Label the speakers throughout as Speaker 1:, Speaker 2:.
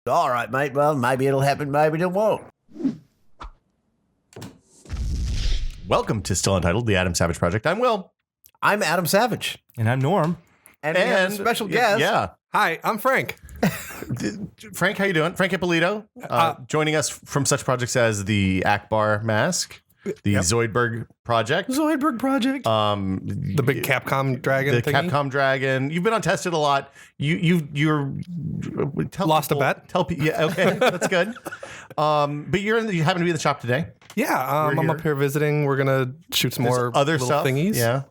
Speaker 1: All right, mate. Well, maybe it'll happen, maybe it won't.
Speaker 2: Welcome to Still Untitled, the Adam Savage Project. I'm Will.
Speaker 1: I'm Adam Savage.
Speaker 3: And I'm Norm.
Speaker 1: And we have a special guest.
Speaker 2: Yeah.
Speaker 4: Hi, I'm Frank.
Speaker 2: Frank, how you doing? Frank Ippolito, joining us from such projects as the Akbar Mask, the Zoidberg Project.
Speaker 1: Zoidberg Project.
Speaker 4: The big Capcom dragon
Speaker 2: The
Speaker 4: thingy.
Speaker 2: Capcom Dragon. You've been on Tested a lot. You're
Speaker 4: Lost a bet?
Speaker 2: Tell people. Yeah, okay, that's good. But you happen to be in the shop today.
Speaker 4: Yeah, I'm
Speaker 2: here.
Speaker 4: up here visiting. We're going to shoot some more
Speaker 2: Other
Speaker 4: little
Speaker 2: stuff.
Speaker 4: thingies.
Speaker 2: Yeah.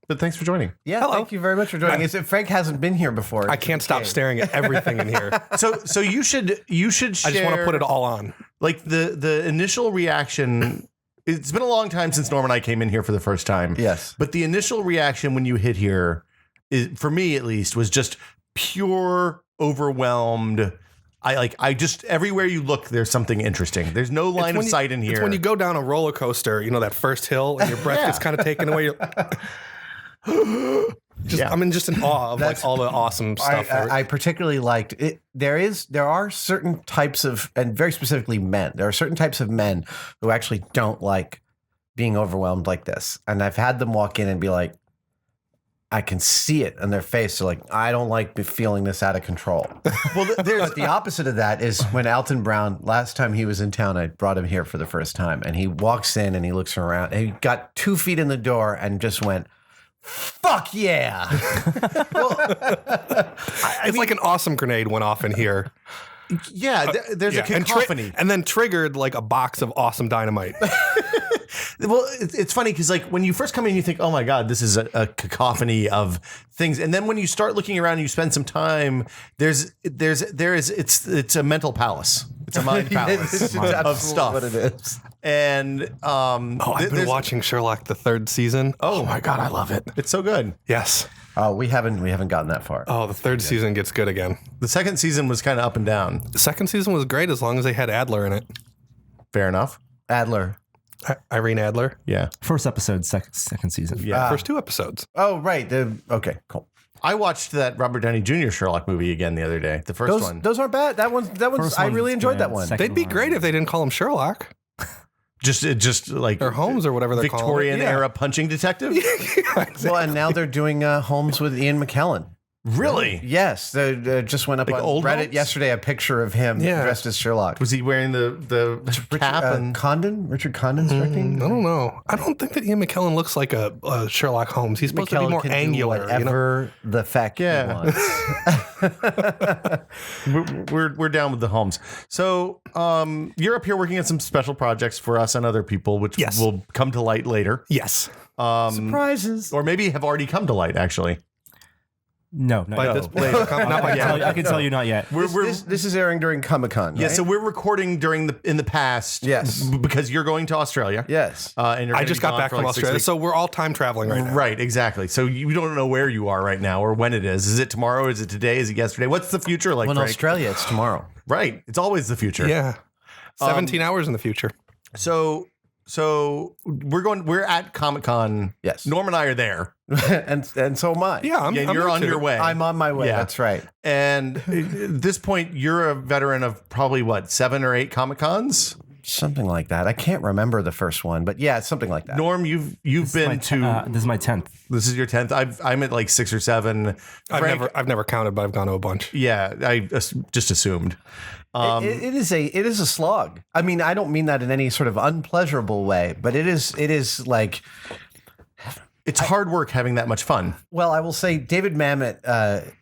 Speaker 2: But thanks for joining.
Speaker 1: Yeah,
Speaker 4: Hello.
Speaker 1: thank you very much for joining us. Frank hasn't been here before.
Speaker 4: I can't stop staring at everything in here.
Speaker 2: So you should share.
Speaker 4: I just want to put it all on.
Speaker 2: Like the initial reaction. It's been a long time since Norm and I came in here for the first time.
Speaker 1: Yes.
Speaker 2: But the initial reaction when you hit here, for me at least, was just pure overwhelmed. I just everywhere you look, there's something interesting. There's no line of sight in here.
Speaker 4: It's when you go down a roller coaster, that first hill, and your breath gets kind of taken away. I'm just in awe of like all the awesome stuff.
Speaker 1: I particularly liked it. There are certain types of, and very specifically men, there are certain types of men who actually don't like being overwhelmed like this. And I've had them walk in and be like, I can see it in their face. They're like, I don't like feeling this out of control. Well, but the opposite of that is when Alton Brown, last time he was in town, I brought him here for the first time, and he walks in and he looks around and he got 2 feet in the door and just went, fuck yeah.
Speaker 4: It's like an awesome grenade went off in here.
Speaker 2: Yeah, there's a cacophony.
Speaker 4: And then triggered like a box of awesome dynamite.
Speaker 2: Well, it's funny because like when you first come in, you think, "Oh my God, this is a cacophony of things," and then when you start looking around, and you spend some time. It's a mental palace. It's a mind palace of stuff.
Speaker 1: What it is.
Speaker 2: And
Speaker 4: I've been watching Sherlock the 3rd season. Oh my God, I love it.
Speaker 2: It's so good.
Speaker 4: Yes.
Speaker 1: Oh, we haven't gotten that far.
Speaker 4: Oh, the 3rd season gets good again.
Speaker 2: The 2nd season was kind of up and down.
Speaker 4: The 2nd season was great as long as they had Adler in it.
Speaker 2: Fair enough.
Speaker 1: Adler.
Speaker 4: Irene Adler.
Speaker 2: Yeah.
Speaker 3: First episode, second season.
Speaker 2: Yeah.
Speaker 4: First 2 episodes.
Speaker 1: Oh, right. Okay, cool.
Speaker 2: I watched that Robert Downey Jr. Sherlock movie again the other day. The first one.
Speaker 1: Those aren't bad. That one's. I really enjoyed that one.
Speaker 4: They'd be great if they didn't call him Sherlock.
Speaker 2: Just like
Speaker 4: Or Holmes or whatever they're
Speaker 2: Victorian
Speaker 4: calling it.
Speaker 2: era punching detective.
Speaker 1: Well, and now they're doing Holmes with Ian McKellen.
Speaker 2: Really?
Speaker 1: Yes, they just went up
Speaker 2: Like
Speaker 1: on
Speaker 2: old
Speaker 1: Reddit
Speaker 2: Holmes?
Speaker 1: yesterday. A picture of him dressed as Sherlock.
Speaker 2: Was he wearing the cap and
Speaker 1: Richard Condon's directing?
Speaker 4: I don't know. I don't think that Ian McKellen looks like a Sherlock Holmes. He's supposed to be more
Speaker 1: can
Speaker 4: angular.
Speaker 1: do whatever the fact he wants.
Speaker 2: we're down with the Holmes. So you're up here working on some special projects for us and other people, which will come to light later.
Speaker 4: Yes.
Speaker 1: Surprises.
Speaker 2: Or maybe have already come to light, actually.
Speaker 3: No, not
Speaker 4: By
Speaker 3: yet.
Speaker 4: this point,
Speaker 3: I can tell you not yet.
Speaker 1: This is airing during Comic-Con,
Speaker 2: Yeah,
Speaker 1: right?
Speaker 2: so we're recording in the past.
Speaker 1: Yes.
Speaker 2: Because you're going to Australia.
Speaker 1: Yes.
Speaker 2: And you're
Speaker 4: I
Speaker 2: gonna
Speaker 4: just
Speaker 2: be
Speaker 4: got
Speaker 2: gone
Speaker 4: back
Speaker 2: for
Speaker 4: from
Speaker 2: like 6
Speaker 4: Australia,
Speaker 2: weeks.
Speaker 4: so we're all time traveling right now.
Speaker 2: Right, exactly. So you don't know where you are right now or when it is. Is it tomorrow? Is it today? Is it yesterday? What's the future like,
Speaker 1: Well, in
Speaker 2: Frank?
Speaker 1: Australia, it's tomorrow.
Speaker 2: Right. It's always the future.
Speaker 4: Yeah. 17 hours in the future.
Speaker 2: So we're at Comic-Con.
Speaker 1: Yes.
Speaker 2: Norm and I are there.
Speaker 1: and so am I.
Speaker 4: Yeah, I'm
Speaker 2: You're on your way.
Speaker 1: I'm on my way.
Speaker 2: Yeah.
Speaker 1: That's right.
Speaker 2: And at this point, you're a veteran of probably, 7 or 8 Comic-Cons?
Speaker 1: Something like that. I can't remember the first one, but yeah, it's something like that.
Speaker 2: Norm, you've been to...
Speaker 3: This is my 10th.
Speaker 2: This is your 10th. I'm at like 6 or 7. Frank,
Speaker 4: I've never counted, but I've gone to a bunch.
Speaker 2: Yeah, I just assumed.
Speaker 1: It is a slog. I mean, I don't mean that in any sort of unpleasurable way, but it is like...
Speaker 2: It's hard work having that much fun.
Speaker 1: Well, I will say David Mamet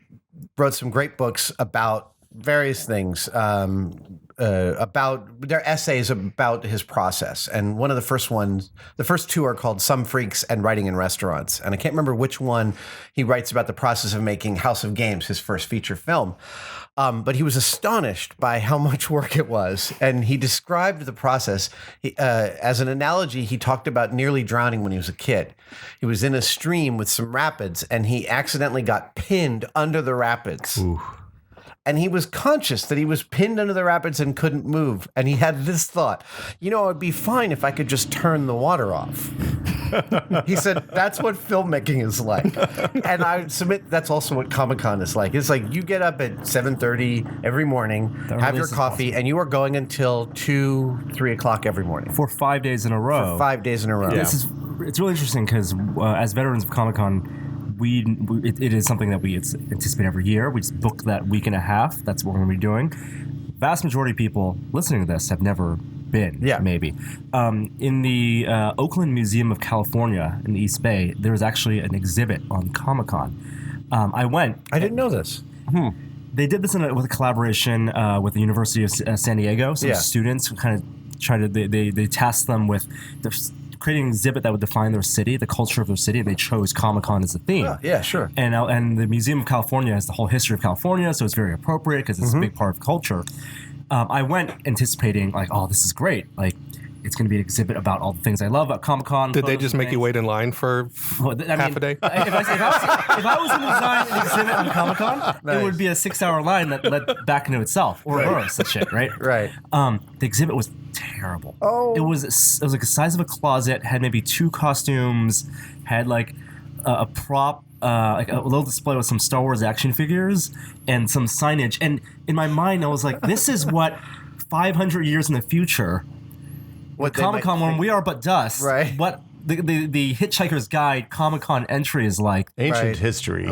Speaker 1: wrote some great books about various things, about their essays about his process. And one of the first 2 are called Some Freaks and Writing in Restaurants. And I can't remember which one he writes about the process of making House of Games, his first feature film. But he was astonished by how much work it was. And he described the process. As an analogy, he talked about nearly drowning when he was a kid. He was in a stream with some rapids, and he accidentally got pinned under the rapids. Ooh. And he was conscious that he was pinned under the rapids and couldn't move. And he had this thought, it would be fine if I could just turn the water off. He said, that's what filmmaking is like. And I would submit that's also what Comic-Con is like. It's like you get up at 7:30 every morning, have your coffee, and you are going until 2, 3 o'clock every morning.
Speaker 3: For 5 days in a row.
Speaker 1: For 5 days in a row.
Speaker 3: It's really interesting because as veterans of Comic-Con, it is something that we anticipate every year. We just book that week and a half. That's what we're going to be doing. Vast majority of people listening to this have never been, maybe. In the Oakland Museum of California in the East Bay, there was actually an exhibit on Comic-Con. I went.
Speaker 1: I didn't know this.
Speaker 3: They did this with a collaboration with the University of San Diego. So students kind of try to, they tasked them with creating an exhibit that would define their city, the culture of their city, and they chose Comic-Con as the theme.
Speaker 1: Yeah, sure.
Speaker 3: And the Museum of California has the whole history of California, so it's very appropriate because it's a big part of culture. I went anticipating like, oh, this is great. Like, it's going to be an exhibit about all the things I love about Comic-Con.
Speaker 4: Did they just make you wait in line for half a day?
Speaker 3: If I was going to design an exhibit on Comic-Con, it would be a 6-hour line that led back into itself, or reverse and shit, right?
Speaker 1: Right.
Speaker 3: The exhibit was terrible. It was like the size of a closet, had maybe 2 costumes, had like a prop, like a little display with some Star Wars action figures and some signage. And in my mind, I was like, this is what 500 years in the future, what Comic-Con, when we are but dust,
Speaker 1: right?
Speaker 3: What the Hitchhiker's Guide Comic-Con entry is like.
Speaker 2: Ancient history.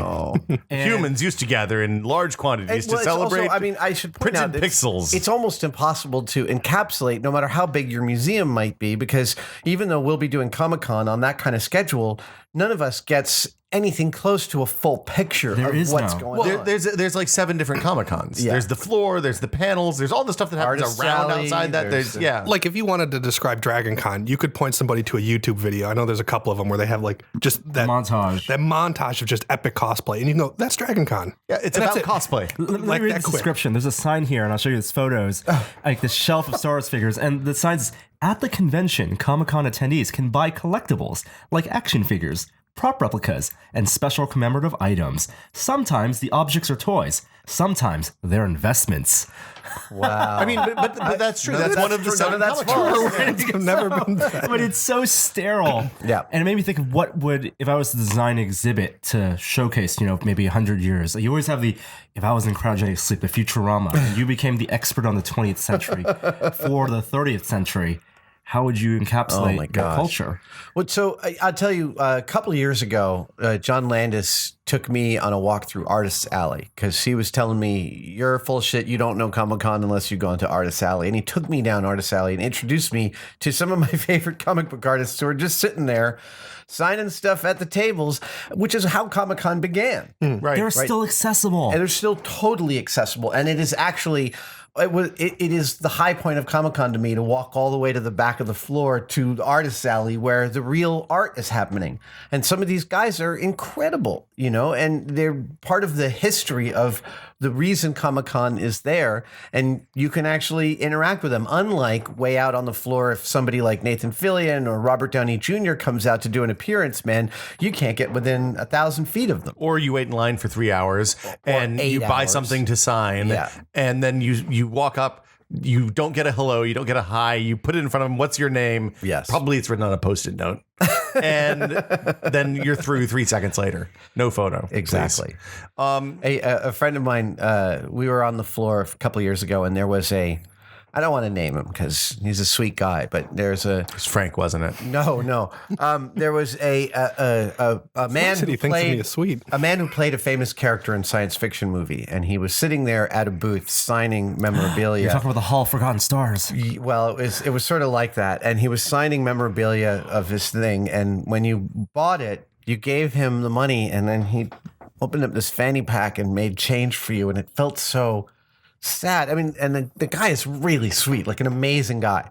Speaker 2: Humans used to gather in large quantities to celebrate.
Speaker 1: Also, I mean, I should point out
Speaker 2: printed pixels.
Speaker 1: It's almost impossible to encapsulate, no matter how big your museum might be, because even though we'll be doing Comic-Con on that kind of schedule, none of us gets anything close to a full picture of what's going on.
Speaker 2: There's like 7 different Comic-Cons. There's the floor, there's the panels, there's all the stuff that happens
Speaker 1: Artist
Speaker 2: around
Speaker 1: alley,
Speaker 2: outside that. There's
Speaker 4: Like if you wanted to describe Dragon Con, you could point somebody to a YouTube video. I know there's a couple of them where they have like just that montage of just epic cosplay, and you can go, "That's Dragon Con."
Speaker 2: Yeah, it's about cosplay.
Speaker 3: Let me read the description. There's a sign here, and I'll show you these photos, like the shelf of Star Wars figures, and the sign says, "At the convention, Comic-Con attendees can buy collectibles like action figures, prop replicas, and special commemorative items. Sometimes the objects are toys. Sometimes they're investments."
Speaker 1: Wow.
Speaker 2: I mean, but that's true. That's one of the 7 Comic-Cons.
Speaker 4: I've never been that.
Speaker 3: But it's so sterile.
Speaker 1: Yeah.
Speaker 3: And it made me think of what would, if I was to design an exhibit to showcase, maybe 100 years. Like you always have if I was in cryogenic sleep, the Futurama, and you became the expert on the 20th century for the 30th century. How would you encapsulate that culture?
Speaker 1: Well, so I'll tell you, a couple of years ago, John Landis took me on a walk through Artist's Alley because he was telling me, "You're full of shit. You don't know Comic-Con unless you go into Artist's Alley." And he took me down Artist's Alley and introduced me to some of my favorite comic book artists who were just sitting there signing stuff at the tables, which is how Comic-Con began.
Speaker 2: Right.
Speaker 3: They're still accessible.
Speaker 1: And they're still totally accessible. And it is actually... It is the high point of Comic-Con to me to walk all the way to the back of the floor to the Artist's Alley where the real art is happening. And some of these guys are incredible, and they're part of the history of the reason Comic-Con is there. And you can actually interact with them, unlike way out on the floor. If somebody like Nathan Fillion or Robert Downey Jr. comes out to do an appearance, man, you can't get within 1,000 feet of them.
Speaker 2: Or you wait in line for 3 hours and you buy something to sign, and then you walk up, you don't get a hello, you don't get a hi, you put it in front of them, "What's your name?"
Speaker 1: Yes.
Speaker 2: Probably it's written on a Post-it note. And then you're through 3 seconds later. No photo.
Speaker 1: Exactly. A friend of mine, we were on the floor a couple of years ago, and there was I don't want to name him because he's a sweet guy, but there's
Speaker 2: It was Frank, wasn't it?
Speaker 1: No. There was a man who played a famous character in science fiction movie, and he was sitting there at a booth signing memorabilia.
Speaker 3: You're talking about the Hall of Forgotten Stars.
Speaker 1: Well, it was sort of like that, and he was signing memorabilia of this thing, and when you bought it, you gave him the money, and then he opened up this fanny pack and made change for you, and it felt so sad. I mean, and the guy is really sweet, like an amazing guy.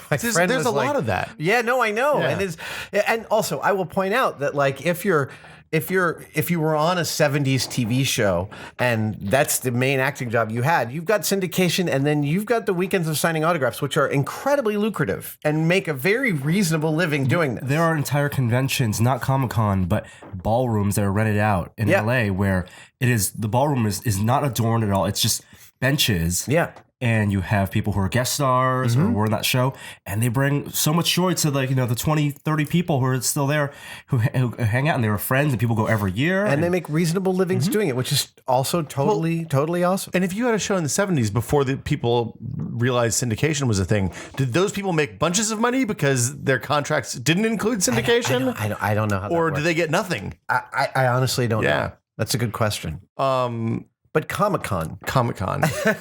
Speaker 2: There's a lot of that.
Speaker 1: Yeah, no, I know.
Speaker 2: Yeah.
Speaker 1: And also I will point out that like if you were on a 70s TV show and that's the main acting job you had, you've got syndication and then you've got the weekends of signing autographs, which are incredibly lucrative and make a very reasonable living doing this.
Speaker 3: There are entire conventions, not Comic-Con, but ballrooms that are rented out in LA where the ballroom is not adorned at all. It's just benches.
Speaker 1: Yeah.
Speaker 3: and you have people who are guest stars or were in that show, and they bring so much joy to the 20, 30 people who are still there who hang out, and they were friends, and people go every year.
Speaker 1: And they make reasonable livings doing it, which is also totally awesome.
Speaker 2: And if you had a show in the 70s before the people realized syndication was a thing, did those people make bunches of money because their contracts didn't include syndication?
Speaker 1: I don't know how that
Speaker 2: or
Speaker 1: works.
Speaker 2: do they get nothing?
Speaker 1: I honestly don't
Speaker 2: Yeah.
Speaker 1: know. That's a good question. But Comic-Con.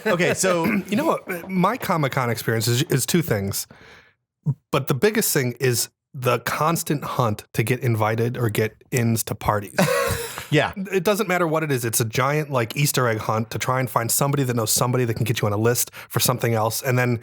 Speaker 2: Okay, so
Speaker 4: You know what? My Comic-Con experience is two things. But the biggest thing is the constant hunt to get invited or get ins to parties.
Speaker 2: yeah.
Speaker 4: It doesn't matter what it is. It's a giant like Easter egg hunt to try and find somebody that knows somebody that can get you on a list for something else. And then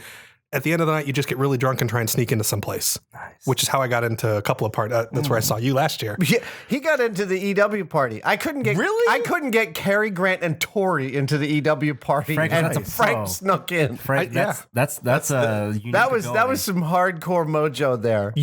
Speaker 4: at the end of the night, you just get really drunk and try and sneak into some place, which is how I got into a couple of parties. That's where I saw you last year.
Speaker 1: Yeah, he got into the EW party. I couldn't get Cary Grant and Tori into the EW party,
Speaker 3: Frank,
Speaker 1: and
Speaker 3: that's a
Speaker 1: Frank
Speaker 3: pro.
Speaker 1: snuck in.
Speaker 3: Frank, that's a unique
Speaker 1: That was
Speaker 3: ability.
Speaker 1: some hardcore mojo there.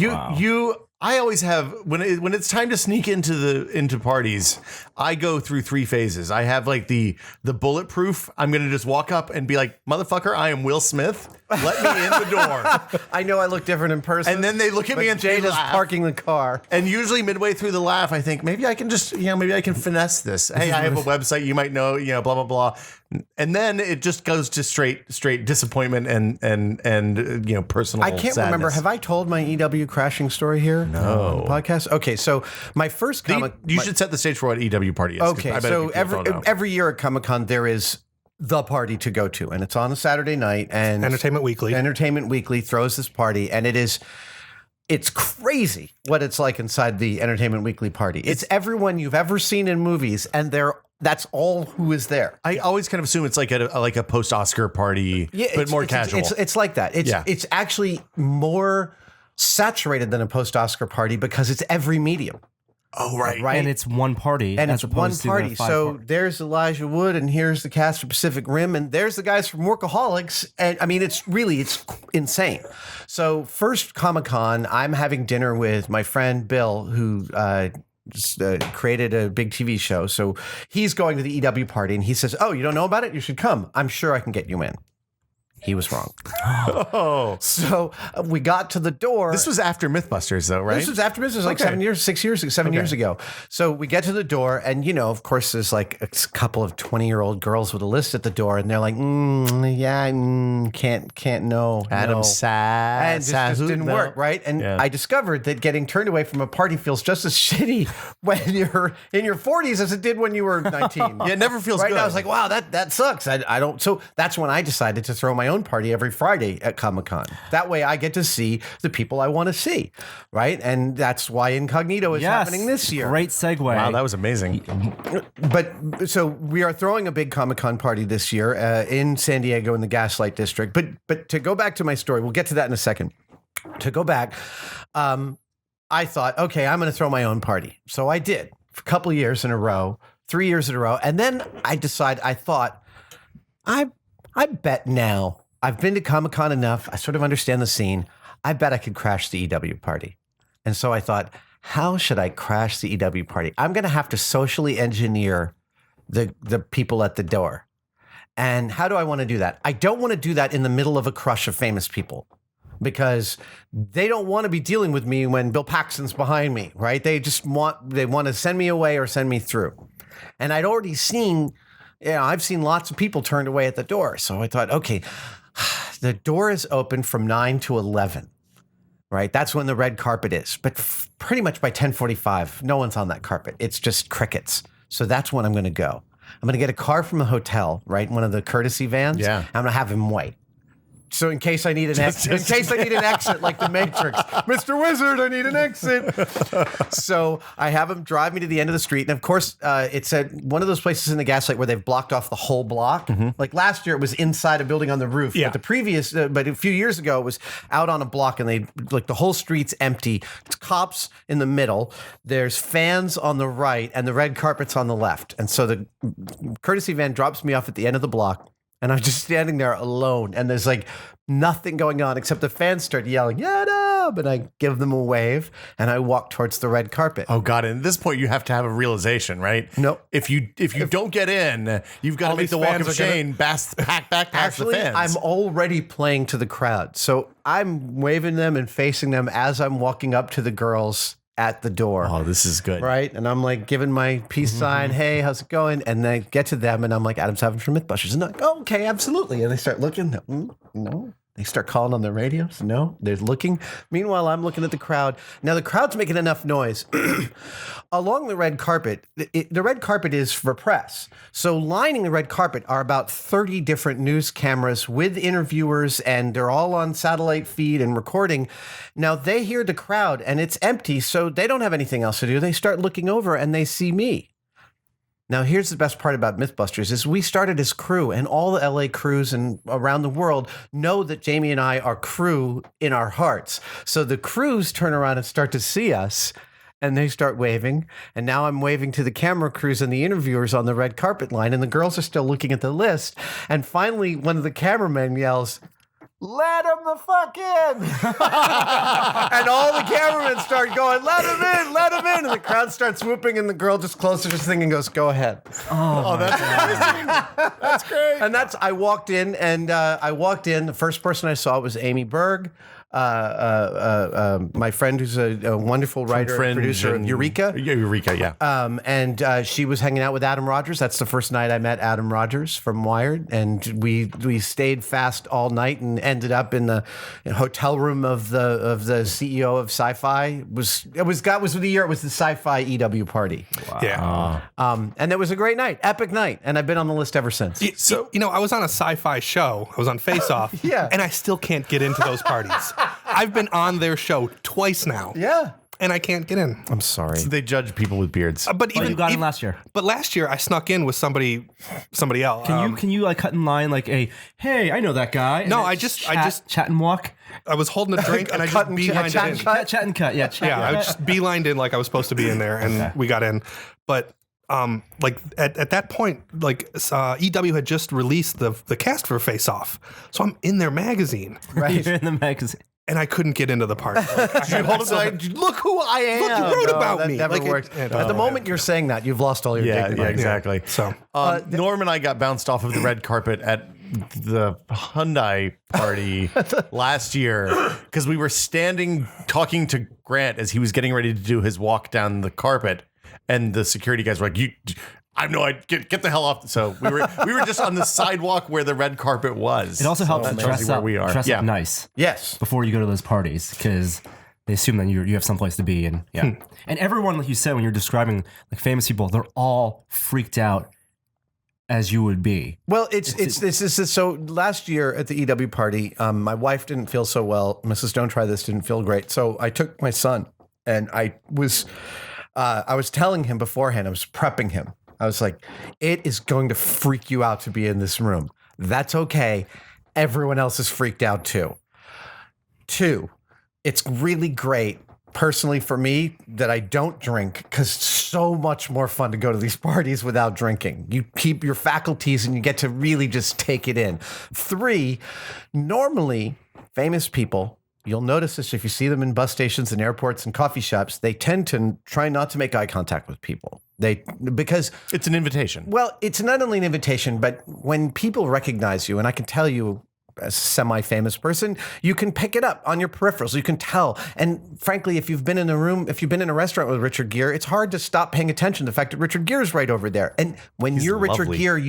Speaker 2: I always have when it's time to sneak into parties, I go through three phases. I have like the bulletproof. I'm gonna just walk up and be like, "Motherfucker, I am Will Smith. Let me in the door."
Speaker 1: I know I look different in person,
Speaker 2: And then they look at me and
Speaker 1: Jade
Speaker 2: they
Speaker 1: is
Speaker 2: laugh.
Speaker 1: parking the car.
Speaker 2: And usually midway through the laugh, I think maybe I can just maybe I can finesse this. Hey, I have a website you might know, blah blah blah. And then it just goes to straight disappointment and personal.
Speaker 1: I can't remember.
Speaker 2: sadness.
Speaker 1: Have I told my EW crashing story here? No. On the podcast. Okay, so my first comic.
Speaker 2: You should set the stage for what EW party is. 'cause I
Speaker 1: Okay,
Speaker 2: bet
Speaker 1: so
Speaker 2: people don't know.
Speaker 1: every year at Comic-Con there is the party to go to, and it's on a Saturday night. And
Speaker 4: Entertainment Weekly.
Speaker 1: Entertainment Weekly throws this party, and it's crazy what it's like inside the Entertainment Weekly party. It's everyone you've ever seen in movies, and that's all who is there.
Speaker 2: I always kind of assume it's like a post Oscar party, but
Speaker 1: it's-
Speaker 2: more
Speaker 1: it's-
Speaker 2: casual.
Speaker 1: It's like that. It's actually more saturated than a post Oscar party because it's every medium.
Speaker 2: oh right.
Speaker 1: Right.
Speaker 3: and it's one party,
Speaker 1: And
Speaker 3: as
Speaker 1: it's one
Speaker 3: opposed to
Speaker 1: party.
Speaker 3: the five
Speaker 1: So
Speaker 3: parties.
Speaker 1: there's Elijah Wood, and here's the cast of Pacific Rim, and there's the guys from Workaholics. And I mean, it's insane. So first Comic-Con, I'm having dinner with my friend Bill, who created a big TV show. So he's going to the EW party, and he says, "Oh, you don't know about it? You should come. I'm sure I can get you in." He was wrong.
Speaker 2: Oh,
Speaker 1: So we got to the door.
Speaker 2: this was after MythBusters, though, right?
Speaker 1: This was after this was like
Speaker 2: Okay.
Speaker 1: 7 years ago. So we get to the door, and of course, there's like a couple of 20-year-old girls with a list at the door, and they're like, can't no,
Speaker 2: Adam
Speaker 1: no.
Speaker 2: Sass,
Speaker 1: And it just didn't work, right? And
Speaker 2: Yeah.
Speaker 1: I discovered that getting turned away from a party feels just as shitty when you're in your 40s as it did when you were 19.
Speaker 2: Yeah, it never feels
Speaker 1: right?
Speaker 2: good.
Speaker 1: I was like, wow, that sucks. I don't. So that's when I decided to throw my own party every Friday at Comic-Con. That way I get to see the people I want to see, right? And that's why Incognito is happening this year.
Speaker 3: Great segue.
Speaker 2: wow, that was amazing.
Speaker 1: But so we are throwing a big Comic-Con party this year in San Diego in the Gaslight District. But to go back to my story, we'll get to that in a second. To go back, I thought, okay, I'm going to throw my own party. So I did for a couple of years in a row, 3 years in a row. And then I thought, I bet now I've been to Comic-Con enough. I sort of understand the scene. I bet I could crash the EW party. And so I thought, how should I crash the EW party? I'm going to have to socially engineer the people at the door. And how do I want to do that? I don't want to do that in the middle of a crush of famous people, because they don't want to be dealing with me when Bill Paxton's behind me, right? They want to send me away or send me through. And I'd already seen, I've seen lots of people turned away at the door. So I thought, okay, the door is open from 9 to 11, right? That's when the red carpet is. But pretty much by 10:45, no one's on that carpet. It's just crickets. So that's when I'm going to go. I'm going to get a car from the hotel, right? One of the courtesy vans.
Speaker 2: Yeah.
Speaker 1: I'm going to have him wait. So in case I need an exit like the Matrix, Mr. Wizard, I need an exit. So I have him drive me to the end of the street, and of course, it's at one of those places in the Gaslight where they've blocked off the whole block. Like last year, it was inside a building on the roof.
Speaker 4: Yeah.
Speaker 1: But a few years ago, it was out on a block, and the whole street's empty. It's cops in the middle. There's fans on the right, and the red carpet's on the left. And so the courtesy van drops me off at the end of the block. And I'm just standing there alone, and there's like nothing going on except the fans start yelling, "Get up!" And I give them a wave, and I walk towards the red carpet.
Speaker 2: Oh God! And at this point, you have to have a realization, right?
Speaker 1: No.
Speaker 2: If you don't get in, you've got to make
Speaker 4: these
Speaker 2: the walk
Speaker 4: fans
Speaker 2: of
Speaker 4: are gonna-
Speaker 2: shame back past
Speaker 1: Actually,
Speaker 2: the fans.
Speaker 1: I'm already playing to the crowd. So I'm waving them and facing them as I'm walking up to the girls at the door.
Speaker 2: Oh, this is good.
Speaker 1: Right? And I'm like giving my peace sign, hey, how's it going? And then I get to them and I'm like, Adam Savage from Mythbusters. And they're like, oh, okay, absolutely. And they start looking, no. They start calling on their radios. No, they're looking. Meanwhile, I'm looking at the crowd. Now, the crowd's making enough noise. Along the red carpet, the red carpet is for press. So lining the red carpet are about 30 different news cameras with interviewers, and they're all on satellite feed and recording. Now, they hear the crowd, and it's empty, so they don't have anything else to do. They start looking over, and they see me. Now, here's the best part about Mythbusters is we started as crew, and all the LA crews and around the world know that Jamie and I are crew in our hearts. So the crews turn around and start to see us, and they start waving. And now I'm waving to the camera crews and the interviewers on the red carpet line, and the girls are still looking at the list. And finally, one of the cameramen yells, "Let him the fuck in!" And all the cameramen start going, "Let him in, let him in!" And the crowd starts whooping, and the girl just closes her thing and goes, "Go ahead."
Speaker 2: Oh, that's amazing. That's great.
Speaker 1: And I walked in, and the first person I saw was Amy Berg, my friend who's a wonderful writer and producer of Eureka.
Speaker 2: Eureka, yeah.
Speaker 1: And she was hanging out with Adam Rogers. That's the first night I met Adam Rogers from Wired, and we stayed fast all night and ended up in the hotel room of the CEO of Sci-Fi. It was the year it was the Sci-Fi EW party.
Speaker 4: Wow. Yeah.
Speaker 1: And it was a great night, epic night, and I've been on the list ever since.
Speaker 4: So, I was on a sci-fi show. I was on Face Off.
Speaker 1: Yeah.
Speaker 4: And I still can't get into those parties. I've been on their show twice now.
Speaker 1: Yeah.
Speaker 4: And I can't get in.
Speaker 1: I'm sorry.
Speaker 2: They judge people with beards.
Speaker 4: But
Speaker 3: You got in last year.
Speaker 4: But last year I snuck in with somebody else.
Speaker 3: Can you like cut in line like a hey, I know that guy? And
Speaker 4: No,
Speaker 3: then
Speaker 4: I just
Speaker 3: chat and walk.
Speaker 4: I was holding a drink and I
Speaker 1: Cut
Speaker 4: just
Speaker 1: and
Speaker 4: beelined
Speaker 1: chat
Speaker 4: it
Speaker 1: and
Speaker 4: in.
Speaker 1: cut?
Speaker 3: Chat and cut. Yeah, chat.
Speaker 4: Yeah, I just beelined in like I was supposed to be in there, and we got in. But like at that point, like EW had just released the cast for Face Off, so I'm in their magazine,
Speaker 1: Right.
Speaker 3: You're in the magazine.
Speaker 4: and I couldn't get into the party. Like,
Speaker 2: You hold it like, look who I am.
Speaker 4: Look, you wrote about
Speaker 1: that
Speaker 4: me.
Speaker 1: never
Speaker 4: Like,
Speaker 1: works.
Speaker 4: it-
Speaker 1: At the moment you're saying that, you've lost all your dignity.
Speaker 2: Yeah, exactly.
Speaker 4: So
Speaker 2: Norm and I got bounced off of the red carpet at the Hyundai party last year because we were standing talking to Grant as he was getting ready to do his walk down the carpet, and the security guys were like, I have no idea. Get the hell off. So we were just on the sidewalk where the red carpet was.
Speaker 3: It also helps
Speaker 2: So
Speaker 3: to
Speaker 2: that tells
Speaker 3: dress
Speaker 2: you where
Speaker 3: up,
Speaker 2: we are.
Speaker 3: dress
Speaker 2: Yeah.
Speaker 3: up nice
Speaker 1: Yes.
Speaker 3: before you go to those parties because they assume that you have someplace to be and and everyone, like you said, when you're describing like famous people, they're all freaked out as you would be.
Speaker 1: Well, it's so last year at the EW party, my wife didn't feel so well. Mrs. Don't Try This didn't feel great. So I took my son, and I was telling him beforehand, I was prepping him. I was like, it is going to freak you out to be in this room. That's okay. Everyone else is freaked out too. 2, it's really great personally for me that I don't drink because it's so much more fun to go to these parties without drinking. You keep your faculties and you get to really just take it in. 3, normally famous people, you'll notice this if you see them in bus stations and airports and coffee shops, they tend to try not to make eye contact with people. Because
Speaker 2: It's an invitation.
Speaker 1: well, it's not only an invitation, but when people recognize you, and I can tell you as a semi-famous person, you can pick it up on your peripherals. You can tell. And frankly, if you've been in a restaurant with Richard Gere, it's hard to stop paying attention to the fact that Richard Gere is right over there. And when you're Richard
Speaker 2: lovely.
Speaker 1: Gere,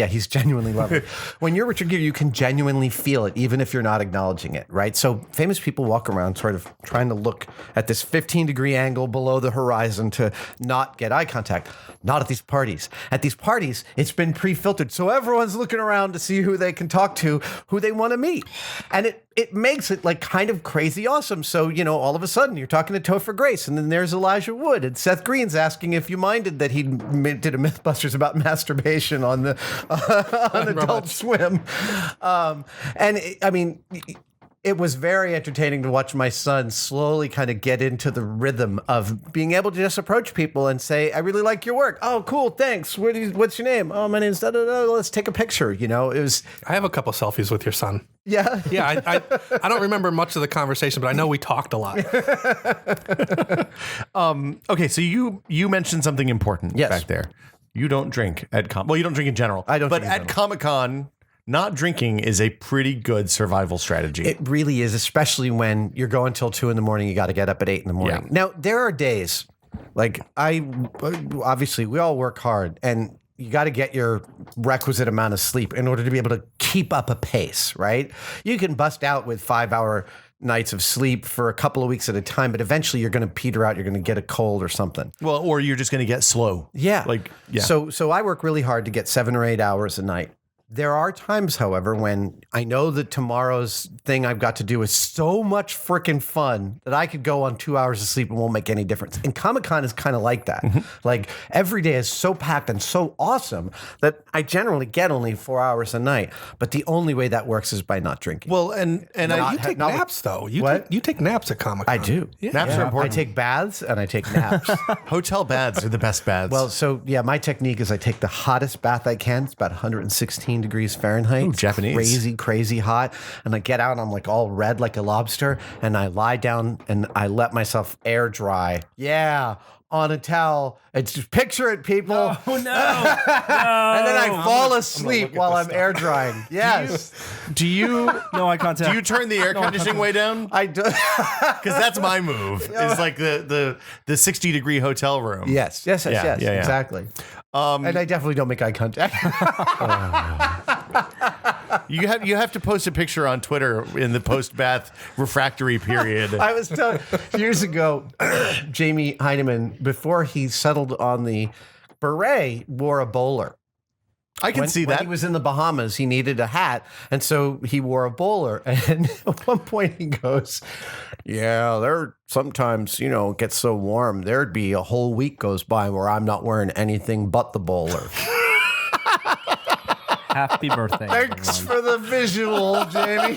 Speaker 1: he's genuinely lovely. When you're Richard Gere, you can genuinely feel it, even if you're not acknowledging it, right? So famous people walk around sort of trying to look at this 15-degree angle below the horizon to not get eye contact. Not at these parties. At these parties, it's been pre-filtered. So everyone's looking around to see who they can talk to, who they want to meet. And it makes it like kind of crazy awesome. So, all of a sudden you're talking to Topher Grace, and then there's Elijah Wood, and Seth Green's asking if you minded that he did a Mythbusters about masturbation on the on Adult Swim. it was very entertaining to watch my son slowly kind of get into the rhythm of being able to just approach people and say, I really like your work. Oh, cool. Thanks. What's your name? Oh, my name's da, da, da. Let's take a picture. You know, it was.
Speaker 4: I have a couple selfies with your son.
Speaker 1: Yeah.
Speaker 4: Yeah, I don't remember much of the conversation, but I know we talked a lot.
Speaker 2: Okay, so you mentioned something important back there. You don't drink at well, you don't drink in general.
Speaker 1: I don't
Speaker 2: But
Speaker 1: drink in
Speaker 2: at Comic-Con, not drinking is a pretty good survival strategy.
Speaker 1: It really is, especially when you're going till 2 a.m. You got to get up at 8 a.m.
Speaker 2: Yeah.
Speaker 1: Now, there are days like obviously we all work hard and you got to get your requisite amount of sleep in order to be able to keep up a pace, right? You can bust out with 5-hour nights of sleep for a couple of weeks at a time, but eventually you're going to peter out. You're going to get a cold or something.
Speaker 2: Well, or you're just going to get slow.
Speaker 1: Yeah.
Speaker 2: Yeah.
Speaker 1: So I work really hard to get 7 or 8 hours a night. There are times, however, when I know that tomorrow's thing I've got to do is so much freaking fun that I could go on 2 hours of sleep and won't make any difference. And Comic-Con is kind of like that. Like every day is so packed and so awesome that I generally get only 4 hours a night. But the only way that works is by not drinking.
Speaker 2: Well, and
Speaker 4: You take naps, though. You take naps at Comic-Con.
Speaker 1: I do.
Speaker 4: Yeah.
Speaker 2: naps are important.
Speaker 1: I take baths and I take naps.
Speaker 2: Hotel baths are the best baths.
Speaker 1: Well, so yeah, my technique is I take the hottest bath I can. It's about 116 degrees Fahrenheit.
Speaker 2: Ooh,
Speaker 1: It's
Speaker 2: Japanese.
Speaker 1: crazy hot. And I get out and I'm like all red like a lobster. And I lie down and I let myself air dry. Yeah. On a towel. It's just picture it, people.
Speaker 3: Oh no!
Speaker 1: And then I fall asleep while I'm air drying. Yes.
Speaker 2: do you
Speaker 3: No eye contact.
Speaker 2: do you turn the air conditioning way down?
Speaker 1: I do.
Speaker 2: Because that's my move. Is like the 60-degree hotel room.
Speaker 1: Yes.
Speaker 2: Yeah, yeah.
Speaker 1: Exactly. And I definitely don't make eye contact.
Speaker 2: You have to post a picture on Twitter in the post-bath refractory period.
Speaker 1: I was telling years ago, Jamie Heineman, before he settled on the beret, wore a bowler.
Speaker 2: I can see
Speaker 1: When
Speaker 2: that.
Speaker 1: he was in the Bahamas, he needed a hat, and so he wore a bowler. And at one point he goes, yeah, there sometimes, it gets so warm, there'd be a whole week goes by where I'm not wearing anything but the bowler.
Speaker 3: Happy birthday!
Speaker 1: Thanks
Speaker 3: everyone.
Speaker 1: for the visual, Jamie.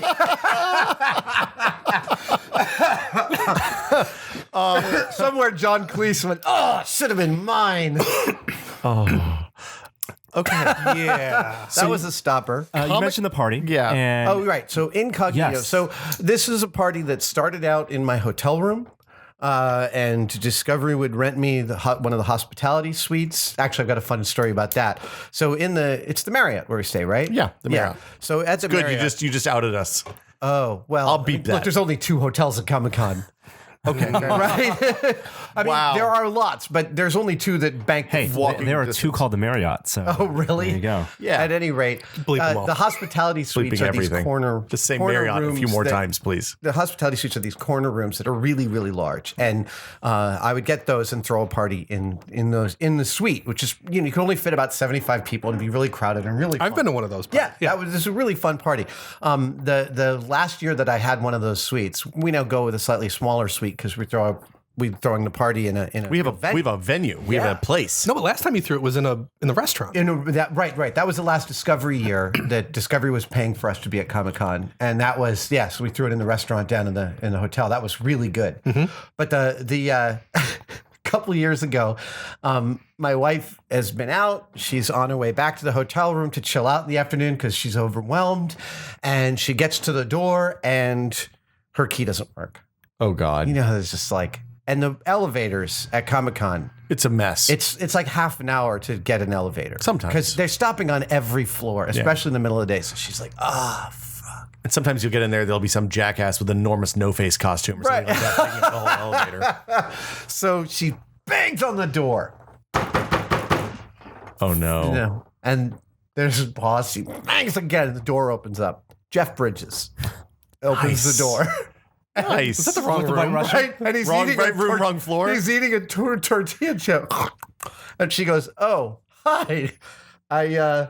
Speaker 1: Somewhere John Cleese went, oh, should have been mine.
Speaker 2: Okay.
Speaker 4: Yeah.
Speaker 1: That was a stopper.
Speaker 3: You mentioned the party.
Speaker 2: Yeah.
Speaker 3: And
Speaker 1: Oh, right. So incognito.
Speaker 3: Yes.
Speaker 1: So this is a party that started out in my hotel room. And Discovery would rent me one of the hospitality suites. Actually, I've got a fun story about that. So it's the Marriott where we stay, right?
Speaker 2: Yeah, the Marriott.
Speaker 1: So at the
Speaker 2: Good.
Speaker 1: Marriott.
Speaker 2: You just outed us.
Speaker 1: Oh, well.
Speaker 2: I'll beep that.
Speaker 1: Look, there's only 2 hotels at Comic-Con.
Speaker 2: Okay.
Speaker 1: Right? I mean,
Speaker 2: Wow.
Speaker 1: there are lots, but there's only 2 that bank
Speaker 3: hey,
Speaker 1: walking
Speaker 3: there are
Speaker 1: distance.
Speaker 3: 2 called the Marriott. So
Speaker 1: Oh, really?
Speaker 3: There you go.
Speaker 2: Yeah.
Speaker 1: At any rate,
Speaker 4: Bleep them all.
Speaker 1: the hospitality suites
Speaker 2: Bleeping
Speaker 1: are
Speaker 2: everything.
Speaker 1: these corner.
Speaker 2: Just say
Speaker 1: corner
Speaker 2: Marriott a few
Speaker 1: rooms
Speaker 2: more
Speaker 1: that-
Speaker 2: times, please.
Speaker 1: The hospitality suites are these corner rooms that are really, really large, and I would get those and throw a party in the suite, which is you can only fit about 75 people and be really crowded and really.
Speaker 4: I've
Speaker 1: fun.
Speaker 4: been to one of those.
Speaker 1: Yeah, this was a really fun party. The last year that I had one of those suites, we now go with a slightly smaller suite because we're throwing the party in a
Speaker 2: We have a venue. We have a place.
Speaker 4: No, but last time you threw it was in the restaurant.
Speaker 1: Right. That was the last Discovery year that Discovery was paying for us to be at Comic-Con, and that was so we threw it in the restaurant down in the hotel. That was really good. But the couple of years ago, my wife has been out. She's on her way back to the hotel room to chill out in the afternoon because she's overwhelmed, and she gets to the door and her key doesn't work.
Speaker 2: Oh God.
Speaker 1: It's just like. And the elevators at Comic-Con,
Speaker 2: It's a mess.
Speaker 1: it's like half an hour to get an elevator.
Speaker 2: Sometimes.
Speaker 1: Because they're stopping on every floor, especially in the middle of the day. So she's like, fuck.
Speaker 2: And sometimes you'll get in there, there'll be some jackass with an enormous no-face costume or something like that taking up the whole elevator.
Speaker 1: So she bangs on the door.
Speaker 2: Oh no.
Speaker 1: And there's his boss. He bangs again. The door opens up. Jeff Bridges opens
Speaker 2: Nice.
Speaker 1: the door.
Speaker 2: Nice.
Speaker 4: Is that the wrong
Speaker 3: With the white
Speaker 4: room?
Speaker 3: Russian?
Speaker 1: Right? And he's
Speaker 2: Wrong
Speaker 1: eating
Speaker 2: right room, wrong floor?
Speaker 1: He's eating a tortilla chip. And she goes, oh, hi. I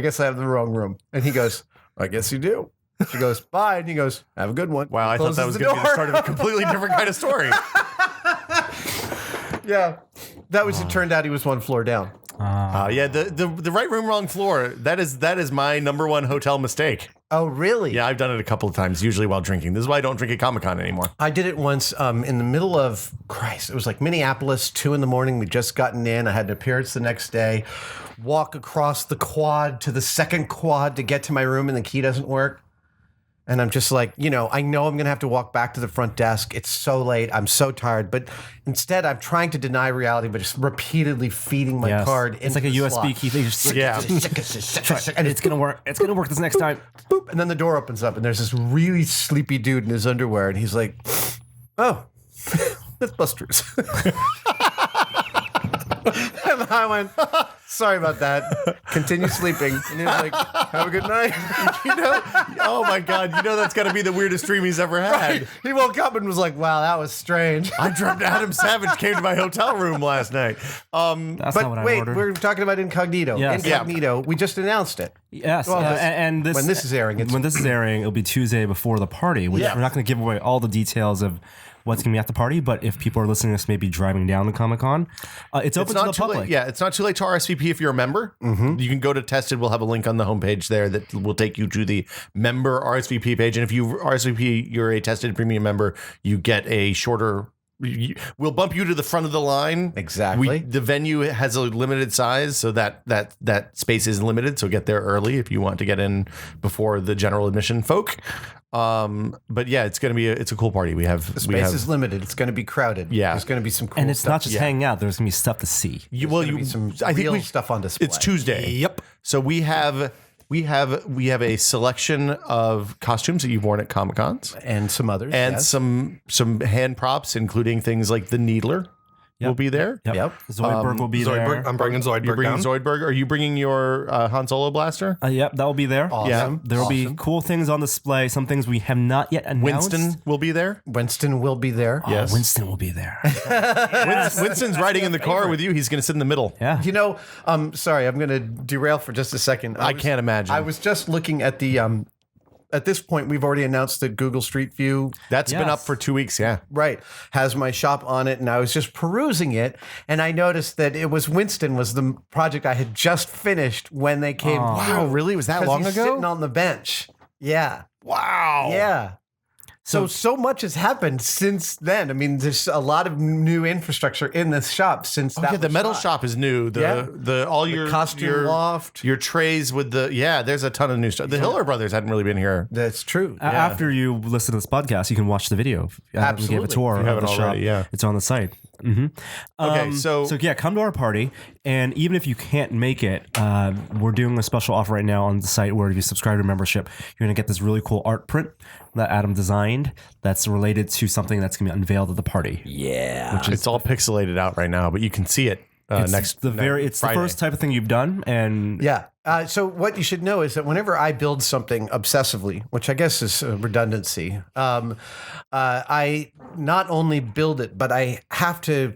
Speaker 1: guess I have the wrong room. And he goes, I guess you do. She goes, bye. And he goes, have a good one.
Speaker 2: Wow, I thought that was
Speaker 1: Closes
Speaker 2: going to be the start of a completely different kind of story.
Speaker 1: Yeah. That was, it turned out he was one floor down.
Speaker 2: Yeah, the right room, wrong floor. That is my number one hotel mistake.
Speaker 1: Oh, really?
Speaker 2: Yeah, I've done it a couple of times, usually while drinking. This is why I don't drink at Comic-Con anymore.
Speaker 1: I did it once in the middle of, Christ, it was like Minneapolis, 2 a.m. We'd just gotten in. I had an appearance the next day. Walk across the quad to the second quad to get to my room, and the key doesn't work. And I'm just like, I know I'm going to have to walk back to the front desk. It's so late. I'm so tired. But instead, I'm trying to deny reality, but just repeatedly feeding my card into
Speaker 3: It's like a
Speaker 1: the
Speaker 3: USB
Speaker 1: slot.
Speaker 3: key. They just
Speaker 1: And
Speaker 3: it's gonna work. It's gonna work this next time.
Speaker 1: boop, and then the door opens up, and there's this really sleepy dude in his underwear, and he's like, "Oh, that's Buster's." And I went, "Sorry about that. Continue sleeping." And he was like, "Have a good night."
Speaker 2: Oh my God, that's got to be the weirdest dream he's ever had.
Speaker 1: He woke up and was like, "Wow, that was strange."
Speaker 2: I dreamt Adam Savage came to my hotel room last night.
Speaker 3: That's not what
Speaker 1: But
Speaker 3: I
Speaker 1: wait,
Speaker 3: ordered.
Speaker 1: we're talking about Incognito.
Speaker 3: Yes.
Speaker 1: Incognito. We just announced it.
Speaker 3: Yes,
Speaker 1: Well,
Speaker 3: and this
Speaker 1: when this is airing,
Speaker 3: when this is airing, it'll be Tuesday before the party. Which
Speaker 1: Yeah.
Speaker 3: we're not going to give away all the details of what's going to be at the party. But if people are listening to this, maybe driving down to Comic Con, it's open to the
Speaker 2: too
Speaker 3: public.
Speaker 2: late. Yeah, it's not too late to RSVP if you're a member. You can go to Tested. We'll have a link on the homepage there that will take you to the member RSVP page. And if you RSVP, you're a Tested premium member, you get a shorter. We'll bump you to the front of the line.
Speaker 1: Exactly.
Speaker 2: The venue has a limited size, so that space is limited. So get there early if you want to get in before the general admission folk. But yeah, it's gonna be it's a cool party. We have
Speaker 1: Space is limited. It's going to be crowded.
Speaker 2: Yeah.
Speaker 1: There's going to be some cool
Speaker 3: And it's
Speaker 1: stuff.
Speaker 3: not just hanging out. There's going to be stuff to see.
Speaker 1: Some real stuff on display.
Speaker 2: It's Tuesday.
Speaker 4: Yep.
Speaker 2: So we have a selection of costumes that you've worn at Comic Cons,
Speaker 1: and some others.
Speaker 2: and
Speaker 1: yes.
Speaker 2: some hand props, including things like the Needler will be there.
Speaker 1: Yep.
Speaker 3: Zoidberg will be there.
Speaker 4: I'm bringing Zoidberg
Speaker 2: You're bringing
Speaker 4: down.
Speaker 2: Zoidberg. Are you bringing your Han Solo blaster?
Speaker 3: Yep, that will be there.
Speaker 1: Awesome.
Speaker 2: Yeah.
Speaker 3: There will be cool things on display. Some things we have not yet announced.
Speaker 2: Winston will be there.
Speaker 1: Winston will be there.
Speaker 2: Yes.
Speaker 3: Winston will be there.
Speaker 2: Winston's riding in the car with you. He's going to sit in the middle.
Speaker 3: Yeah.
Speaker 1: Sorry, I'm going to derail for just a second.
Speaker 2: I can't imagine.
Speaker 1: I was just looking at the. At this point, we've already announced that Google Street View,
Speaker 2: That's been
Speaker 3: Yes.
Speaker 2: up for 2 weeks. Yeah.
Speaker 1: right, has my shop on it, and I was just perusing it, and I noticed that it was Winston was the project I had just finished when they came.
Speaker 2: Wow, really? Was that
Speaker 1: 'Cause
Speaker 2: long
Speaker 1: he's
Speaker 2: ago?
Speaker 1: Sitting on the bench. Yeah.
Speaker 2: Wow.
Speaker 1: Yeah. So much has happened since then. I mean, there's a lot of new infrastructure in this shop since that.
Speaker 2: Okay, the
Speaker 1: was
Speaker 2: metal
Speaker 1: shot.
Speaker 2: shop is new.
Speaker 1: Yeah.
Speaker 2: Your
Speaker 1: costume
Speaker 2: your,
Speaker 1: loft.
Speaker 2: your trays with there's a ton of new stuff. The Hiller brothers hadn't really been here.
Speaker 1: That's true.
Speaker 3: After you listen to this podcast, you can watch the video. I gave a
Speaker 1: Absolutely.
Speaker 3: tour
Speaker 2: If you
Speaker 3: of
Speaker 2: haven't
Speaker 3: the shop.
Speaker 2: already, yeah.
Speaker 3: It's on the site.
Speaker 2: Okay, so
Speaker 3: yeah, come to our party, and even if you can't make it, we're doing a special offer right now on the site where if you subscribe to membership, you're gonna get this really cool art print that Adam designed that's related to something that's gonna be unveiled at the party.
Speaker 1: Yeah.
Speaker 2: it's all pixelated out right now, but you can see it
Speaker 3: It's the first type of thing you've done, and
Speaker 1: Yeah. So what you should know is that whenever I build something obsessively, which I guess is a redundancy, I not only build it, but I have to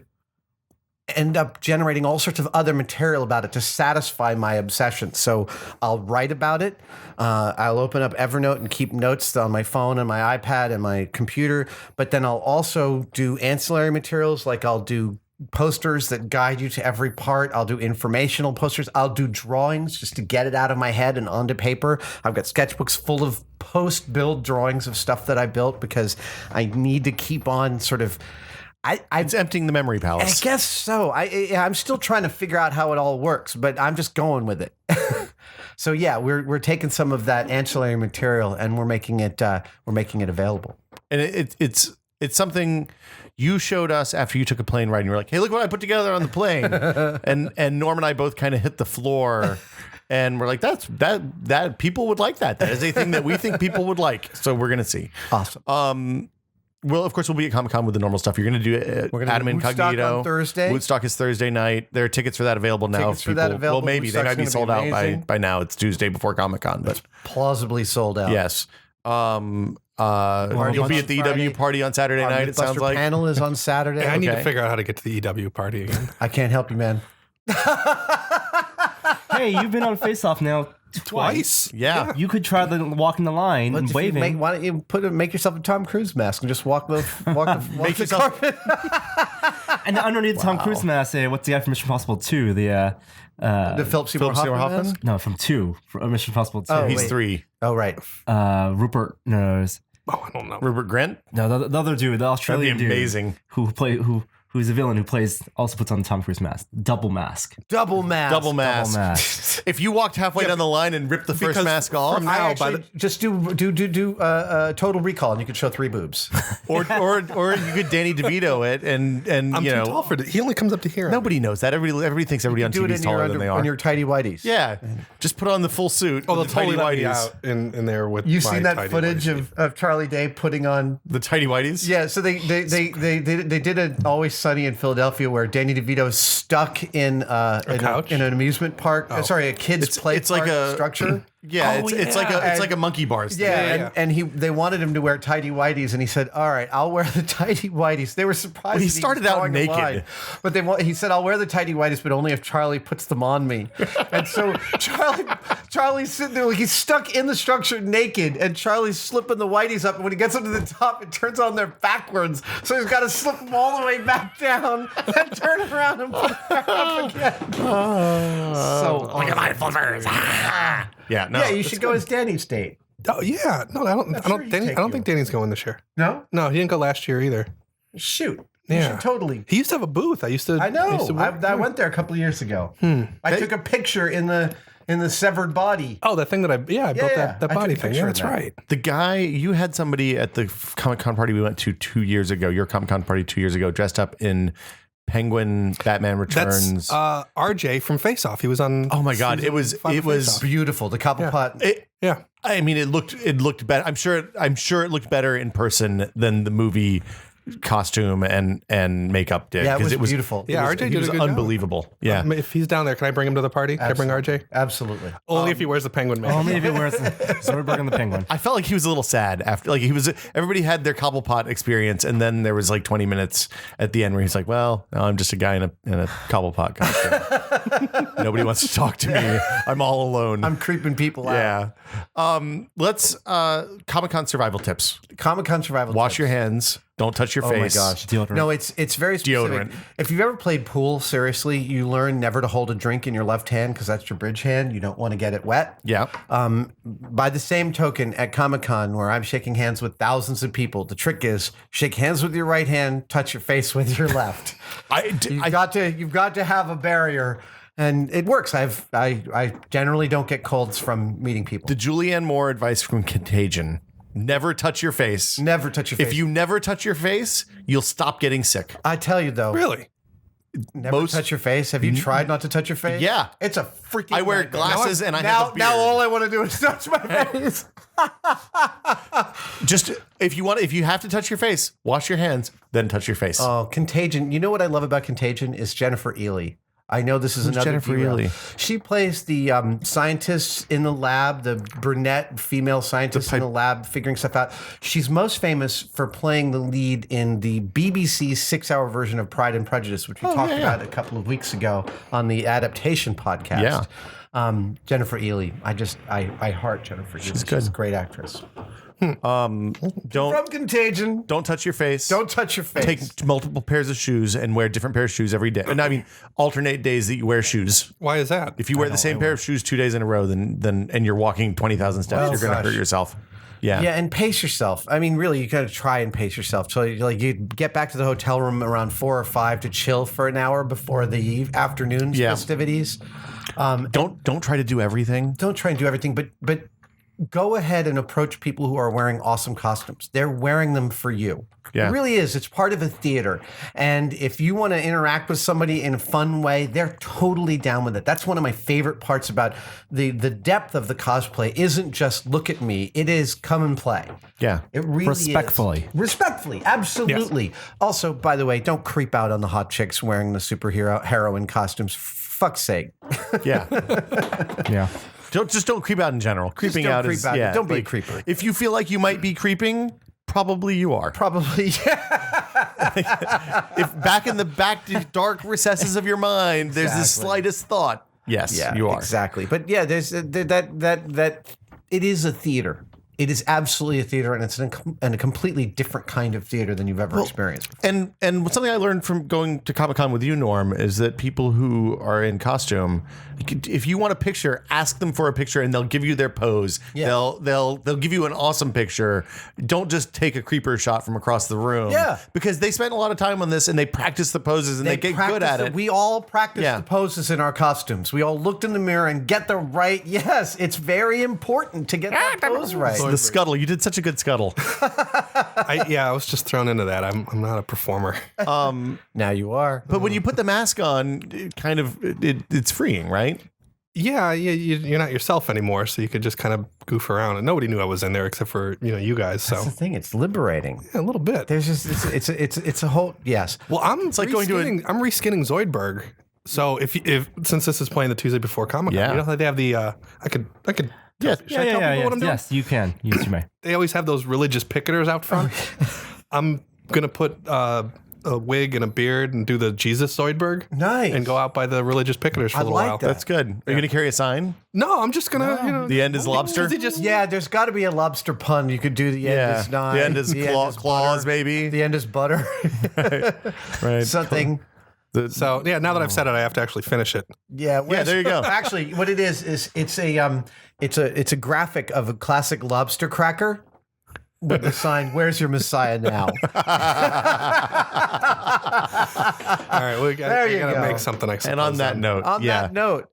Speaker 1: end up generating all sorts of other material about it to satisfy my obsession. So I'll write about it. I'll open up Evernote and keep notes on my phone and my iPad and my computer. But then I'll also do ancillary materials, like I'll do posters that guide you to every part. I'll do informational posters. I'll do drawings just to get it out of my head and onto paper. I've got sketchbooks full of post-build drawings of stuff that I built because I need to keep on sort of.
Speaker 2: It's emptying the memory
Speaker 1: I
Speaker 2: palace.
Speaker 1: guess so. I'm still trying to figure out how it all works, but I'm just going with it. So yeah, we're taking some of that ancillary material and we're making it available.
Speaker 2: And it's something you showed us after you took a plane ride, and you were like, "Hey, look what I put together on the plane." and Norm and I both kind of hit the floor. And we're like, that people would like that. That is a thing that we think people would like. So we're gonna see.
Speaker 1: Awesome.
Speaker 2: Well, of course, we'll be at Comic Con with the normal stuff. You're going to do
Speaker 1: We're gonna
Speaker 2: Adam
Speaker 1: do Woodstock
Speaker 2: Incognito
Speaker 1: on Thursday.
Speaker 2: Woodstock is Thursday night. There are tickets for that available now.
Speaker 1: Tickets for that available.
Speaker 2: Well, maybe they
Speaker 1: Woodstock's
Speaker 2: might be
Speaker 1: gonna
Speaker 2: sold
Speaker 1: be
Speaker 2: out
Speaker 1: amazing.
Speaker 2: by now. It's Tuesday before Comic Con, but
Speaker 1: Plausibly sold out.
Speaker 2: yes. You'll
Speaker 1: Bunch
Speaker 2: be at the
Speaker 1: on Friday.
Speaker 2: EW party on Saturday
Speaker 1: Our
Speaker 2: night. It sounds
Speaker 1: Mythbuster
Speaker 2: like.
Speaker 1: panel is on Saturday.
Speaker 4: I need
Speaker 2: Okay.
Speaker 4: to figure out how to get to the EW party again.
Speaker 1: I can't help you, man.
Speaker 3: hey, you've been on Face Off now twice.
Speaker 2: Yeah.
Speaker 3: You could try walking the line and
Speaker 1: If you
Speaker 3: waving.
Speaker 1: why don't you make yourself a Tom Cruise mask and just walk the
Speaker 2: Make
Speaker 1: the
Speaker 2: yourself-
Speaker 1: carpet?
Speaker 3: And underneath Tom Cruise mask, what's the guy from Mission Impossible 2? The
Speaker 1: Philip Seymour Hoffman. mask?
Speaker 3: no, from 2, from Mission Impossible 2.
Speaker 1: Oh,
Speaker 2: He's
Speaker 1: wait.
Speaker 2: 3.
Speaker 1: Oh, right.
Speaker 3: Rupert knows.
Speaker 4: Oh, I don't know.
Speaker 2: Rupert Grint?
Speaker 3: No, the other dude, the
Speaker 2: That'd be
Speaker 3: Australian dude,
Speaker 2: amazing.
Speaker 3: who's a villain who also puts on the Tom Cruise mask. Double mask.
Speaker 1: Double mask.
Speaker 2: Double mask.
Speaker 3: Double mask.
Speaker 2: If you walked halfway down the line and ripped the first
Speaker 4: Because
Speaker 2: mask off,
Speaker 4: from
Speaker 1: I
Speaker 4: now,
Speaker 1: actually just do Total Recall, and you could show 3 boobs.
Speaker 2: or you could Danny DeVito it, and
Speaker 4: I'm
Speaker 2: you
Speaker 4: too
Speaker 2: know,
Speaker 4: tall for it. He only comes up to here.
Speaker 2: nobody knows that. Everybody thinks everybody on
Speaker 1: Do
Speaker 2: TV
Speaker 1: it
Speaker 2: is
Speaker 1: in your
Speaker 2: taller than they are.
Speaker 1: on your tidy whities.
Speaker 2: Yeah, just put on the full suit.
Speaker 4: Oh, they'll
Speaker 2: with the
Speaker 4: totally let
Speaker 2: tidy
Speaker 4: me
Speaker 2: whities.
Speaker 4: out in there with.
Speaker 1: You've
Speaker 4: my
Speaker 1: seen that
Speaker 4: tidy
Speaker 1: footage
Speaker 4: whities.
Speaker 1: of Charlie Day putting on.
Speaker 2: The tidy whities.
Speaker 1: Yeah, so they did an Always Sunny in Philadelphia where Danny DeVito is stuck in
Speaker 4: couch?
Speaker 1: in an amusement park. Sorry, a kids play
Speaker 2: it's like
Speaker 1: park
Speaker 2: a-
Speaker 1: structure.
Speaker 2: Yeah, it's like a monkey bars.
Speaker 1: Yeah,
Speaker 2: thing.
Speaker 1: and they wanted him to wear tidy whities, and he said, "All right, I'll wear the tidy whities." They were surprised.
Speaker 2: Well, he
Speaker 1: that
Speaker 2: started
Speaker 1: was
Speaker 2: out
Speaker 1: drawing the
Speaker 2: naked.
Speaker 1: line. But he said, "I'll wear the tidy whities, but only if Charlie puts them on me." And so Charlie's sitting there, like he's stuck in the structure naked, and Charlie's slipping the whities up. And when he gets up to the top, it turns on there backwards, so he's got to slip them all the way back down, and turn around and put them back up again. So
Speaker 2: Look at my flippers. Yeah, no.
Speaker 1: yeah, you should go as Danny's date.
Speaker 4: Oh yeah, no, I don't.
Speaker 1: sure he'd take
Speaker 4: I don't
Speaker 1: you.
Speaker 4: think Danny's going this year.
Speaker 1: No,
Speaker 4: No, he didn't go last year either.
Speaker 1: shoot. You
Speaker 4: Yeah.
Speaker 1: should totally.
Speaker 4: He used to have a booth. I used to.
Speaker 1: I know.
Speaker 4: used to work
Speaker 1: I
Speaker 4: there.
Speaker 1: went there a couple of years ago. I took a picture in the severed body.
Speaker 4: Oh, that thing that I built
Speaker 1: yeah.
Speaker 4: that
Speaker 1: I took
Speaker 4: body
Speaker 1: a
Speaker 4: thing.
Speaker 1: picture
Speaker 4: Yeah,
Speaker 1: of
Speaker 4: that's
Speaker 1: that.
Speaker 4: right.
Speaker 2: The guy, you had somebody at the Comic-Con party we went to 2 years ago, your Comic-Con party 2 years ago, dressed up in Penguin Batman Returns.
Speaker 4: That's RJ from Face Off. He was on.
Speaker 2: Oh my God, it was
Speaker 4: season 5 of Face Off.
Speaker 1: Beautiful. The Cobblepot.
Speaker 4: Yeah.
Speaker 2: I mean, it looked better. I'm sure it looked better in person than the movie costume and makeup did.
Speaker 1: Yeah, it
Speaker 2: 'cause
Speaker 1: was beautiful.
Speaker 4: Yeah,
Speaker 2: It was,
Speaker 4: RJ
Speaker 2: he
Speaker 4: did a
Speaker 2: was
Speaker 4: good job.
Speaker 2: unbelievable. Yeah.
Speaker 4: If he's down there, can I bring him to the party? Can I bring RJ?
Speaker 1: Absolutely.
Speaker 4: Only if he wears the penguin mask.
Speaker 3: Only if he wears Soderbergh and the Penguin.
Speaker 2: I felt like he was a little sad after, like everybody had their Cobblepot experience, and then there was like 20 minutes at the end where he's like, "Well, no, I'm just a guy in a Cobblepot costume. Nobody wants to talk to me. I'm all alone."
Speaker 1: I'm creeping people out.
Speaker 2: Yeah. Let's Comic-Con survival tips.
Speaker 1: Comic-Con survival.
Speaker 2: Wash
Speaker 1: tips.
Speaker 2: your hands. Don't touch your
Speaker 1: Oh my
Speaker 2: face.
Speaker 1: gosh.
Speaker 3: Deodorant.
Speaker 1: No, it's very specific.
Speaker 2: Deodorant.
Speaker 1: If you've ever played pool, seriously, you learn never to hold a drink in your left hand because that's your bridge hand. You don't want to get it wet.
Speaker 2: Yeah.
Speaker 1: By the same token, at Comic-Con, where I'm shaking hands with thousands of people, the trick is shake hands with your right hand, touch your face with your left. You've got to have a barrier, and it works. I generally don't get colds from meeting people.
Speaker 2: The Julianne Moore advice from Contagion: never touch your face.
Speaker 1: Never touch your face.
Speaker 2: If you never touch your face, you'll stop getting sick.
Speaker 1: I tell you though,
Speaker 4: Really?
Speaker 1: never touch your face. Have you tried not to touch your face?
Speaker 2: Yeah.
Speaker 1: It's a freaking.
Speaker 2: I wear
Speaker 1: nightmare.
Speaker 2: glasses and I
Speaker 1: now,
Speaker 2: have a beard.
Speaker 1: now all I want to do is touch my face.
Speaker 2: Just if you have to touch your face, wash your hands, then touch your face.
Speaker 1: Oh, Contagion. You know what I love about Contagion is Jennifer Ely. I know this is another
Speaker 2: Jennifer
Speaker 1: derail.
Speaker 2: Ely?
Speaker 1: She plays the scientist in the lab, the brunette female scientist in the lab figuring stuff out. She's most famous for playing the lead in the BBC 6-hour version of Pride and Prejudice, which we talked about a couple of weeks ago on the adaptation podcast.
Speaker 2: Yeah.
Speaker 1: Jennifer Ely. I heart Jennifer Ely. She's
Speaker 2: good.
Speaker 1: a great actress.
Speaker 2: Don't
Speaker 1: From Contagion.
Speaker 2: don't touch your face.
Speaker 1: Don't touch your face.
Speaker 2: Take multiple pairs of shoes and wear different pairs of shoes every day. And I mean, alternate days that you wear shoes.
Speaker 4: Why is that?
Speaker 2: If you wear the same pair of shoes 2 days in a row, then and you're walking 20,000 steps,
Speaker 1: Oh,
Speaker 2: you're going to
Speaker 1: gosh.
Speaker 2: hurt yourself. Yeah.
Speaker 1: Yeah, and pace yourself. I mean, really, you got to try and pace yourself. So, like, you get back to the hotel room around 4 or 5 to chill for an hour before the afternoon festivities.
Speaker 2: Don't try to do everything.
Speaker 1: Don't try and do everything, but go ahead and approach people who are wearing awesome costumes. They're wearing them for you.
Speaker 2: Yeah.
Speaker 1: It really is. It's part of a theater. And if you want to interact with somebody in a fun way, they're totally down with it. That's one of my favorite parts about the depth of the cosplay isn't just look at me. It is come and play.
Speaker 2: Yeah.
Speaker 1: It really
Speaker 3: Respectfully.
Speaker 1: is. Respectfully. Absolutely. Also, by the way, don't creep out on the hot chicks wearing the heroine costumes. Fuck's sake.
Speaker 2: Yeah.
Speaker 3: Yeah.
Speaker 2: Don't creep out in general. Creeping
Speaker 1: don't
Speaker 2: out
Speaker 1: creep
Speaker 2: is
Speaker 1: out.
Speaker 2: yeah.
Speaker 1: Don't be a creeper.
Speaker 2: If you feel like you might be creeping, probably you are.
Speaker 1: Probably. Yeah.
Speaker 2: If back in the dark recesses of your mind, there's the
Speaker 1: Exactly.
Speaker 2: slightest thought. Yes,
Speaker 1: Yeah,
Speaker 2: you are.
Speaker 1: exactly. But yeah, there's that it is a theater. it is absolutely a theater, and it's a completely different kind of theater than you've ever experienced.
Speaker 2: And something I learned from going to Comic-Con with you, Norm, is that people who are in costume, if you want a picture, ask them for a picture, and they'll give you their pose.
Speaker 1: Yeah.
Speaker 2: They'll give you an awesome picture. Don't just take a creeper shot from across the room.
Speaker 1: Yeah.
Speaker 2: Because they spend a lot of time on this, and they practice the poses, and they get good at it.
Speaker 1: We all practice
Speaker 2: Yeah.
Speaker 1: the poses in our costumes. We all looked in the mirror and get the right. Yes, it's very important to get that pose right.
Speaker 2: The scuttle. You did such a good scuttle.
Speaker 4: I was just thrown into that. I'm not a performer.
Speaker 1: Now you are.
Speaker 2: But when you put the mask on, it's freeing, right?
Speaker 4: Yeah, you're not yourself anymore, so you could just kind of goof around, and nobody knew I was in there except for you guys. So
Speaker 1: That's the thing. It's liberating.
Speaker 4: yeah, a little bit.
Speaker 1: There's just it's a whole yes.
Speaker 4: Well, I'm
Speaker 2: like going to
Speaker 4: I'm reskinning Zoidberg. So if since this is playing the Tuesday before Comic-Con,
Speaker 2: Yeah.
Speaker 4: you know how they have the I could
Speaker 2: Yeah.
Speaker 4: should I tell people what I'm doing?
Speaker 3: Yes, you can. Yes, you may.
Speaker 4: They always have those religious picketers out front. I'm gonna put a wig and a beard and do the Jesus Zoidberg.
Speaker 1: Nice.
Speaker 4: And go out by the religious picketers for a little
Speaker 1: like
Speaker 4: while.
Speaker 1: that.
Speaker 2: That's good. Are you going to carry a sign?
Speaker 4: No, I'm just gonna
Speaker 2: The end is lobster?
Speaker 4: Does he just
Speaker 1: Yeah, there's got to be a lobster pun. You could do the end is nine.
Speaker 2: The end is claws,
Speaker 1: butter.
Speaker 2: maybe.
Speaker 1: The end is butter.
Speaker 2: Right.
Speaker 1: Something.
Speaker 4: So yeah, now that I've said it, I have to actually finish it.
Speaker 1: Yeah,
Speaker 2: there you go.
Speaker 1: Actually, what it is it's a graphic of a classic lobster cracker with the sign, "Where's your Messiah now?"
Speaker 4: All right, we
Speaker 1: There you
Speaker 4: gotta
Speaker 1: go.
Speaker 4: make something. I suppose,
Speaker 2: And on that
Speaker 4: then.
Speaker 2: note,
Speaker 1: On that note,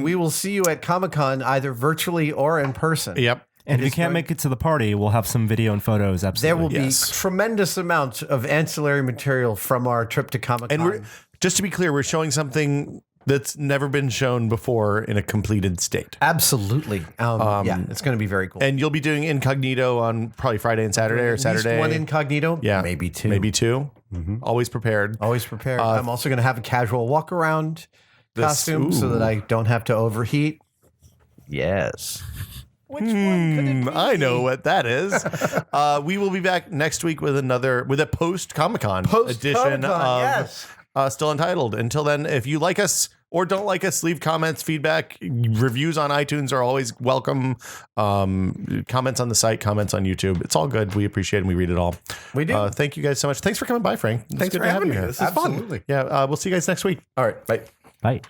Speaker 1: we will see you at Comic-Con either virtually or in person.
Speaker 2: Yep.
Speaker 3: And if you can't make it to the party, we'll have some video and photos. Absolutely.
Speaker 1: There will
Speaker 2: Yes.
Speaker 1: be tremendous amounts of ancillary material from our trip to Comic-Con.
Speaker 2: And we're just to be clear, we're showing something that's never been shown before in a completed state.
Speaker 1: Absolutely. Yeah, it's going to be very cool.
Speaker 2: And you'll be doing incognito on probably Friday and Saturday or
Speaker 1: At least
Speaker 2: Saturday.
Speaker 1: one incognito.
Speaker 2: Yeah.
Speaker 1: Maybe two.
Speaker 2: Maybe two. Always prepared.
Speaker 1: Always prepared. I'm also going to have a casual walk around costume so that I don't have to overheat. Yes. Which one could it be?
Speaker 2: I know what that is. We will be back next week with a post Comic-Con edition of
Speaker 1: yes.
Speaker 2: Still Untitled. Until then, if you like us or don't like us, leave comments, feedback. Reviews on iTunes are always welcome. Comments on the site, comments on YouTube. It's all good. We appreciate it and we read it all.
Speaker 1: We do.
Speaker 2: Thank you guys so much. Thanks for coming by, Frank. It's
Speaker 4: Thanks
Speaker 2: good
Speaker 4: for
Speaker 2: to have
Speaker 4: having
Speaker 2: you
Speaker 4: me.
Speaker 2: here.
Speaker 4: This is fun.
Speaker 1: Absolutely.
Speaker 2: Yeah, we'll see you guys next week.
Speaker 1: All right. Bye.
Speaker 3: Bye.